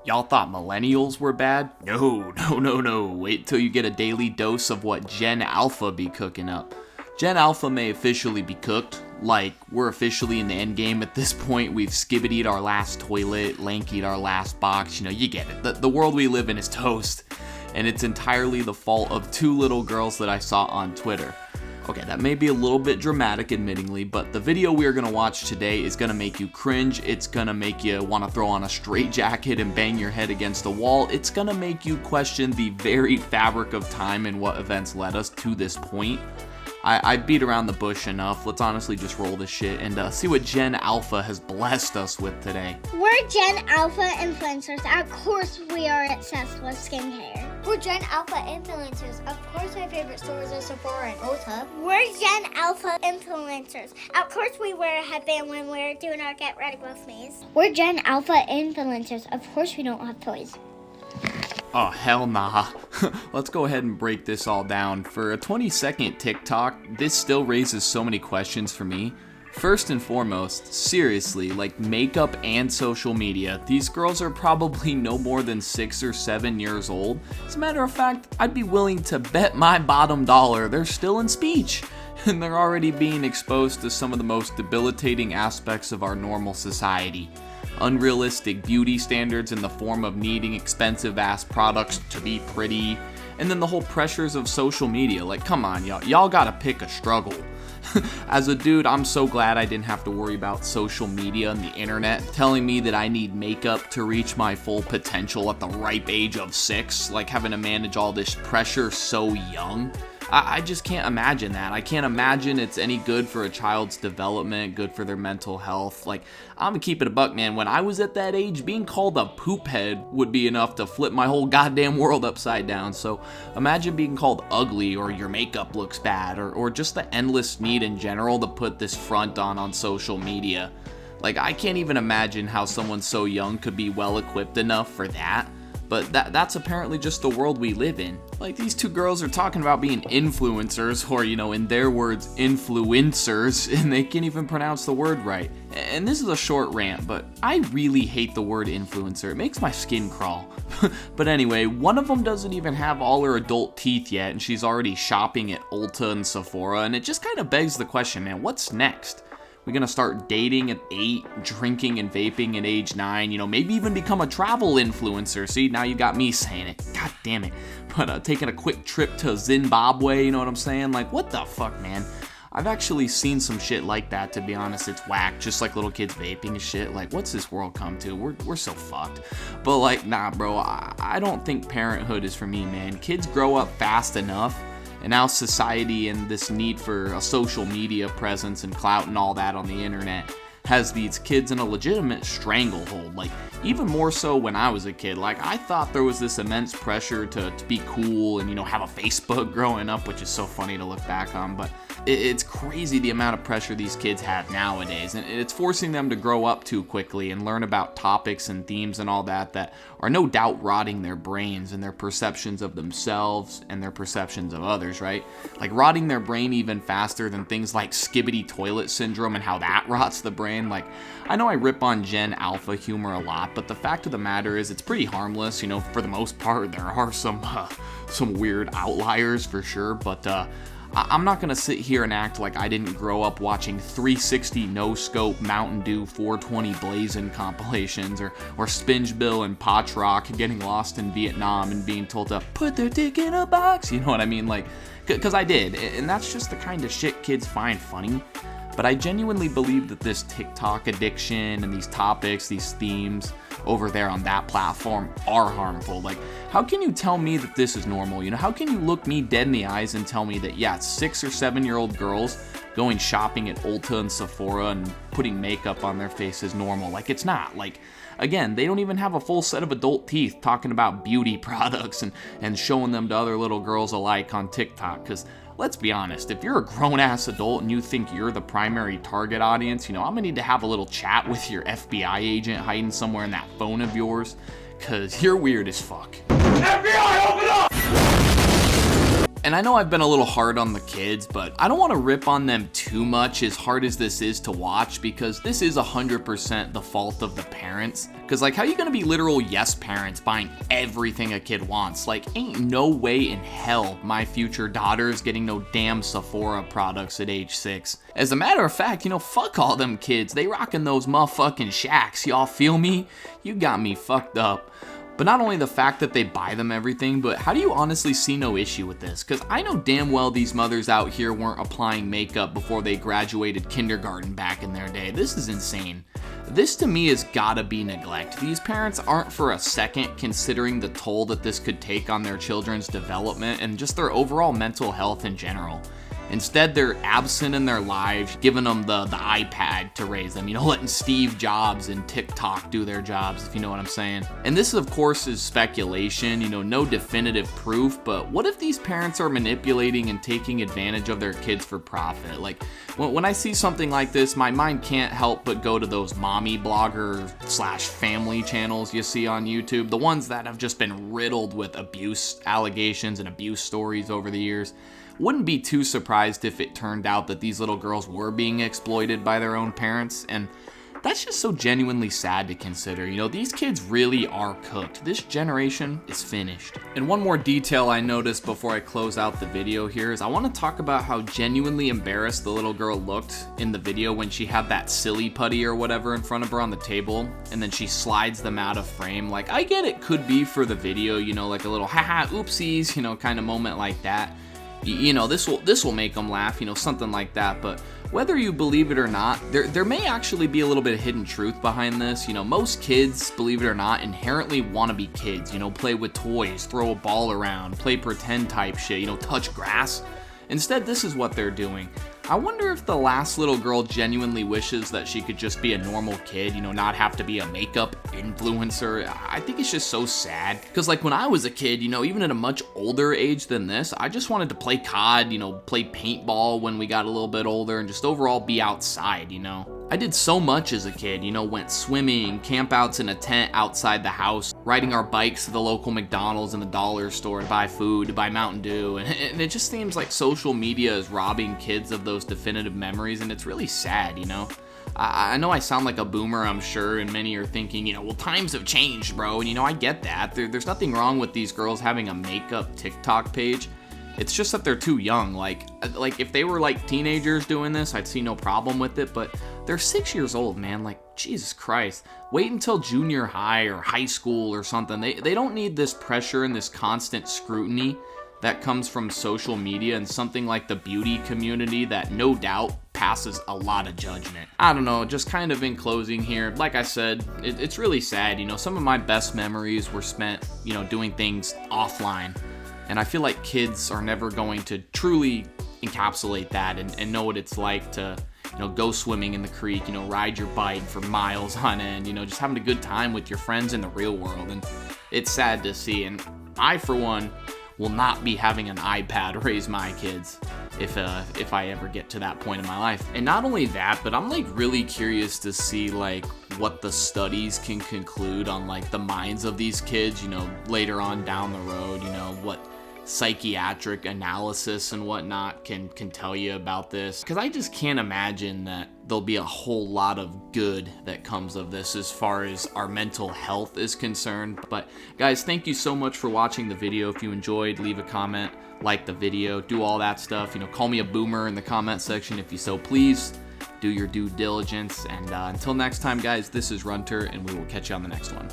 Y'all thought millennials were bad? No. Wait till you get a daily dose of what Gen Alpha be cooking up. Gen Alpha may officially be cooked, like we're officially in the end game at this point. We've skibbidied our last toilet, lankied our last box, you get it. The world we live in is toast, and it's entirely the fault of two little girls that I saw on Twitter. Okay, that may be a little bit dramatic, admittingly, but the video we are going to watch today is going to make you cringe. It's going to make you want to throw on a straitjacket and bang your head against a wall. It's going to make you question the very fabric of time and what events led us to this point. I beat around the bush enough. Let's honestly just roll this shit and see what Gen Alpha has blessed us with today. We're Gen Alpha influencers. Of course we are obsessed with skincare. We're Gen Alpha influencers. Of course my favorite stores are Sephora and Ulta. We're Gen Alpha influencers. Of course we wear a headband when we're doing our Get Ready With Me's. We're Gen Alpha influencers. Of course we don't have toys. Oh, hell nah. Let's go ahead and break this all down. For a 20-second TikTok, this still raises so many questions for me. First and foremost, seriously, like makeup and social media, these girls are probably no more than 6 or 7 years old. As a matter of fact, I'd be willing to bet my bottom dollar they're still in speech. And they're already being exposed to some of the most debilitating aspects of our normal society. Unrealistic beauty standards in the form of needing expensive ass products to be pretty, and then the whole pressures of social media. Like, come on, y'all gotta pick a struggle. As a dude, I'm so glad I didn't have to worry about social media and the internet telling me that I need makeup to reach my full potential at the ripe age of 6, like having to manage all this pressure so young. I just can't imagine that. I can't imagine it's any good for a child's development, good for their mental health. Like, I'm gonna keep it a buck, man. When I was at that age, being called a poop head would be enough to flip my whole goddamn world upside down. So imagine being called ugly, or your makeup looks bad, or just the endless need in general to put this front on social media. Like, I can't even imagine how someone so young could be well equipped enough for that. But that's apparently just the world we live in. Like, these two girls are talking about being influencers, or, in their words, influencers, and they can't even pronounce the word right. And this is a short rant, but I really hate the word influencer. It makes my skin crawl. But anyway, one of them doesn't even have all her adult teeth yet, and she's already shopping at Ulta and Sephora, and it just kind of begs the question, man, what's next? We're gonna start dating at 8, drinking and vaping at age 9, maybe even become a travel influencer. See, now you got me saying it. God damn it. But taking a quick trip to Zimbabwe, you know what I'm saying? Like, what the fuck, man? I've actually seen some shit like that, to be honest. It's whack, just like little kids vaping and shit. Like, what's this world come to? We're so fucked. But like, nah, bro, I don't think parenthood is for me, man. Kids grow up fast enough. And now society and this need for a social media presence and clout and all that on the internet has these kids in a legitimate stranglehold. Like, even more so when I was a kid. Like, I thought there was this immense pressure to be cool and, have a Facebook growing up, which is so funny to look back on. But it's crazy the amount of pressure these kids have nowadays. And it's forcing them to grow up too quickly and learn about topics and themes and all that are no doubt rotting their brains and their perceptions of themselves and their perceptions of others, right? Like, rotting their brain even faster than things like skibbity toilet syndrome and how that rots the brain. Like, I know I rip on Gen Alpha humor a lot, but the fact of the matter is it's pretty harmless. For the most part, there are some weird outliers for sure, but I'm not gonna sit here and act like I didn't grow up watching 360 no-scope Mountain Dew 420 Blazin' compilations, or Spinge Bill and Potch Rock getting lost in Vietnam and being told to put their dick in a box, you know what I mean? Like, because I did, and that's just the kind of shit kids find funny. But I genuinely believe that this TikTok addiction and these topics, these themes over there on that platform are harmful. Like, how can you tell me that this is normal? How can you look me dead in the eyes and tell me that, yeah, 6 or 7-year-old girls going shopping at Ulta and Sephora and putting makeup on their face is normal? Like, it's not. Like, again, they don't even have a full set of adult teeth talking about beauty products and showing them to other little girls alike on TikTok. Because let's be honest, if you're a grown-ass adult and you think you're the primary target audience, I'm gonna need to have a little chat with your FBI agent hiding somewhere in that phone of yours, because you're weird as fuck. FBI, open up! And I know I've been a little hard on the kids, but I don't want to rip on them too much, as hard as this is to watch, because this is 100% the fault of the parents. Because like, how you gonna be literal yes parents buying everything a kid wants? Like, ain't no way in hell my future daughter's getting no damn Sephora products at age 6. As a matter of fact, fuck all them kids. They rocking those motherfucking Shacks, y'all feel me? You got me fucked up. But not only the fact that they buy them everything, but how do you honestly see no issue with this? Because I know damn well these mothers out here weren't applying makeup before they graduated kindergarten back in their day. This is insane. This to me has gotta be neglect. These parents aren't for a second considering the toll that this could take on their children's development and just their overall mental health in general. Instead, they're absent in their lives, giving them the iPad to raise them, letting Steve Jobs and TikTok do their jobs, if you know what I'm saying. And this, of course, is speculation, no definitive proof, but what if these parents are manipulating and taking advantage of their kids for profit? Like, when I see something like this, my mind can't help but go to those mommy blogger / family channels you see on YouTube, the ones that have just been riddled with abuse allegations and abuse stories over the years. Wouldn't be too surprised if it turned out that these little girls were being exploited by their own parents, and that's just so genuinely sad to consider. These kids really are cooked. This generation is finished. And one more detail I noticed before I close out the video here is I want to talk about how genuinely embarrassed the little girl looked in the video when she had that silly putty or whatever in front of her on the table, and then she slides them out of frame. Like, I get it could be for the video, like a little haha oopsies, kind of moment like that. This will make them laugh, something like that. But whether you believe it or not, there may actually be a little bit of hidden truth behind this. Most kids, believe it or not, inherently want to be kids. Play with toys, throw a ball around, play pretend type shit, touch grass. Instead, this is what they're doing. I wonder if the last little girl genuinely wishes that she could just be a normal kid, not have to be a makeup influencer. I think it's just so sad. Because like when I was a kid, even at a much older age than this, I just wanted to play COD, play paintball when we got a little bit older and just overall be outside, I did so much as a kid, went swimming, campouts in a tent outside the house, riding our bikes to the local McDonald's and the dollar store to buy food, to buy Mountain Dew, and it just seems like social media is robbing kids of those definitive memories, and it's really sad, I know I sound like a boomer, I'm sure, and many are thinking, well, times have changed, bro, and I get that. There's nothing wrong with these girls having a makeup TikTok page. It's just that they're too young. Like if they were like teenagers doing this, I'd see no problem with it, but they're 6 years old, man. Like, Jesus Christ. Wait until junior high or high school or something. They don't need this pressure and this constant scrutiny that comes from social media and something like the beauty community that no doubt passes a lot of judgment. I don't know, just kind of in closing here, like I said, it's really sad. Some of my best memories were spent, doing things offline. And I feel like kids are never going to truly encapsulate that and know what it's like to, go swimming in the creek, ride your bike for miles on end, just having a good time with your friends in the real world. And it's sad to see. And I, for one, will not be having an iPad raise my kids if I ever get to that point in my life. And not only that, but I'm like really curious to see like what the studies can conclude on like the minds of these kids, later on down the road, what psychiatric analysis and whatnot can tell you about this, because I just can't imagine that there'll be a whole lot of good that comes of this as far as our mental health is concerned. But guys, thank you so much for watching the video. If you enjoyed, leave a comment, like the video, do all that stuff. Call me a boomer in the comment section if you so please. Do your due diligence, and until next time, guys, this is Runter, and we will catch you on the next one.